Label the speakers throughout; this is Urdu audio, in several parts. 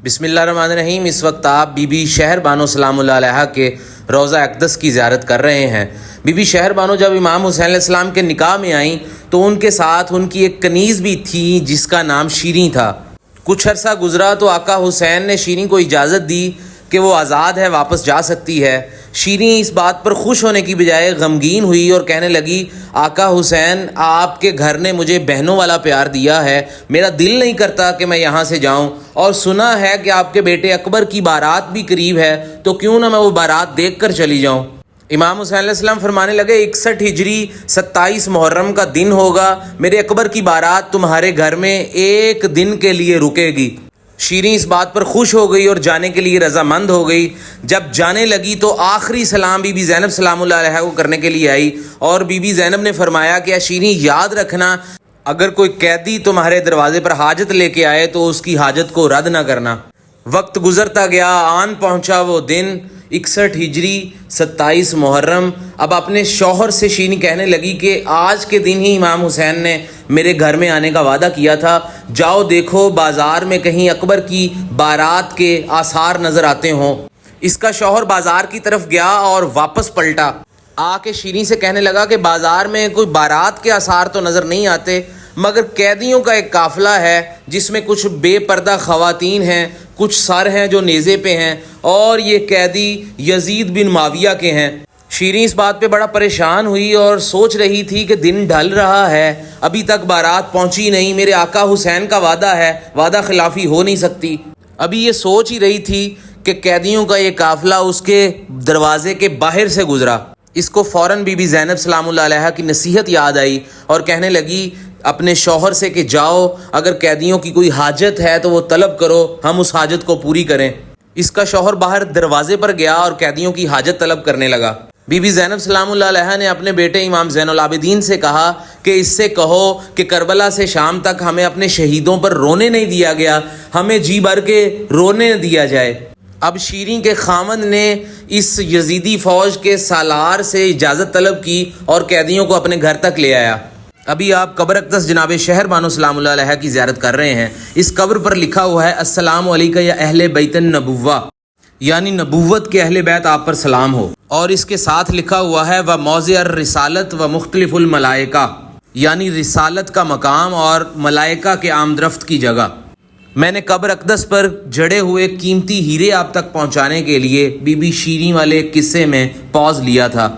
Speaker 1: بسم اللہ الرحمن الرحیم۔ اس وقت آپ بی بی شہر بانو سلام اللہ علیہ کے روضہ اقدس کی زیارت کر رہے ہیں۔ بی بی شہر بانو جب امام حسین علیہ السلام کے نکاح میں آئیں تو ان کے ساتھ ان کی ایک کنیز بھی تھی جس کا نام شیریں تھا۔ کچھ عرصہ گزرا تو آقا حسین نے شیریں کو اجازت دی کہ وہ آزاد ہے، واپس جا سکتی ہے۔ شیریں اس بات پر خوش ہونے کی بجائے غمگین ہوئی اور کہنے لگی، آقا حسین آپ کے گھر نے مجھے بہنوں والا پیار دیا ہے، میرا دل نہیں کرتا کہ میں یہاں سے جاؤں، اور سنا ہے کہ آپ کے بیٹے اکبر کی بارات بھی قریب ہے، تو کیوں نہ میں وہ بارات دیکھ کر چلی جاؤں۔ امام حسین علیہ السلام فرمانے لگے، 61 ہجری 27 محرم کا دن ہوگا، میرے اکبر کی بارات تمہارے گھر میں ایک دن کے لیے رکے گی۔ شیریں اس بات پر خوش ہو گئی اور جانے کے لیے رضامند ہو گئی۔ جب جانے لگی تو آخری سلام بی بی زینب سلام اللہ علیہ کو کرنے کے لیے آئی، اور بی بی زینب نے فرمایا کہ شیریں یاد رکھنا، اگر کوئی قیدی تمہارے دروازے پر حاجت لے کے آئے تو اس کی حاجت کو رد نہ کرنا۔ وقت گزرتا گیا، آن پہنچا وہ دن 61 ہجری 27 محرم۔ اب اپنے شوہر سے شیریں کہنے لگی کہ آج کے دن ہی امام حسین نے میرے گھر میں آنے کا وعدہ کیا تھا، جاؤ دیکھو بازار میں کہیں اکبر کی بارات کے آثار نظر آتے ہوں۔ اس کا شوہر بازار کی طرف گیا اور واپس پلٹا، آ کے شیریں سے کہنے لگا کہ بازار میں کوئی بارات کے آثار تو نظر نہیں آتے، مگر قیدیوں کا ایک قافلہ ہے جس میں کچھ بے پردہ خواتین ہیں، کچھ سر ہیں جو نیزے پہ ہیں، اور یہ قیدی یزید بن معاویہ کے ہیں۔ شیریں اس بات پہ بڑا پریشان ہوئی اور سوچ رہی تھی کہ دن ڈھل رہا ہے، ابھی تک بارات پہنچی نہیں، میرے آقا حسین کا وعدہ ہے، وعدہ خلافی ہو نہیں سکتی۔ ابھی یہ سوچ ہی رہی تھی کہ قیدیوں کا یہ قافلہ اس کے دروازے کے باہر سے گزرا۔ اس کو فوراً بی بی زینب سلام اللہ علیہ کی نصیحت یاد آئی اور کہنے لگی اپنے شوہر سے کہ جاؤ، اگر قیدیوں کی کوئی حاجت ہے تو وہ طلب کرو، ہم اس حاجت کو پوری کریں۔ اس کا شوہر باہر دروازے پر گیا اور قیدیوں کی حاجت طلب کرنے لگا۔ بی بی زینب سلام اللہ علیہ نے اپنے بیٹے امام زین العابدین سے کہا کہ اس سے کہو کہ کربلا سے شام تک ہمیں اپنے شہیدوں پر رونے نہیں دیا گیا، ہمیں جی بھر کے رونے دیا جائے۔ اب شیریں کے خاوند نے اس یزیدی فوج کے سالار سے اجازت طلب کی اور قیدیوں کو اپنے گھر تک لے آیا۔ ابھی آپ قبر اقدس جناب شہر بانو سلام اللہ علیہ کی زیارت کر رہے ہیں۔ اس قبر پر لکھا ہوا ہے، السلام علیکم یا اہل بیت النبوہ، یعنی نبوت کے اہل بیت آپ پر سلام ہو، اور اس کے ساتھ لکھا ہوا ہے و موضع الرسالت و مختلف الملائکہ، یعنی رسالت کا مقام اور ملائکہ کے آمد رفت کی جگہ۔ میں نے قبر اقدس پر جڑے ہوئے قیمتی ہیرے آپ تک پہنچانے کے لیے بی بی شیریں والے قصے میں پوز لیا تھا۔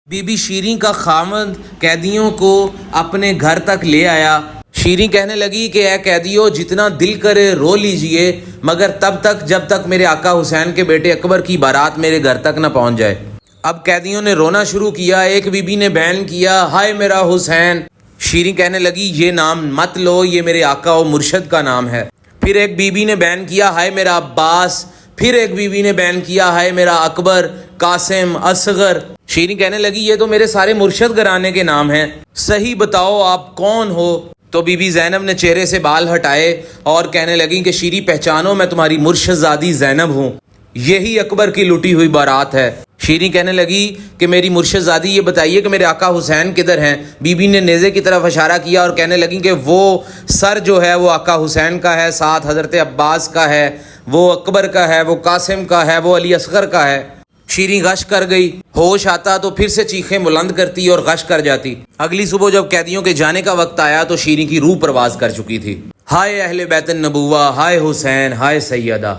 Speaker 1: بی بی شیریں کا خاوند قیدیوں کو اپنے گھر تک لے آیا۔ شیریں کہنے لگی کہ اے قیدیوں، جتنا دل کرے رو لیجئے، مگر تب تک جب تک میرے آقا حسین کے بیٹے اکبر کی بارات میرے گھر تک نہ پہنچ جائے۔ اب قیدیوں نے رونا شروع کیا۔ ایک بی بی نے بیان کیا، ہائے میرا حسین۔ شیریں کہنے لگی یہ نام مت لو، یہ میرے آقا و مرشد کا نام ہے۔ پھر ایک بی بی نے بیان کیا، ہائے میرا عباس۔ پھر ایک بی بی نے بیان کیا، ہائے میرا اکبر، قاسم، اصغر۔ شیریں کہنے لگی یہ تو میرے سارے مرشد گھرانے کے نام ہیں، صحیح بتاؤ آپ کون ہو؟ تو بی بی زینب نے چہرے سے بال ہٹائے اور کہنے لگی کہ شیریں پہچانو، میں تمہاری مرشد زادی زینب ہوں، یہی اکبر کی لٹی ہوئی بارات ہے۔ شیریں کہنے لگی کہ میری مرشد زادی یہ بتائیے کہ میرے آقا حسین کدھر ہیں؟ بی بی نے نیزے کی طرف اشارہ کیا اور کہنے لگی کہ وہ سر جو ہے وہ آقا حسین کا ہے، ساتھ حضرت عباس کا ہے، وہ اکبر کا ہے، وہ قاسم کا ہے، وہ علی اصغر کا ہے۔ شیریں غش کر گئی، ہوش آتا تو پھر سے چیخیں بلند کرتی اور غش کر جاتی۔ اگلی صبح جب قیدیوں کے جانے کا وقت آیا تو شیریں کی روح پرواز کر چکی تھی۔ ہائے اہل بیت النبوہ، ہائے حسین، ہائے سیدہ۔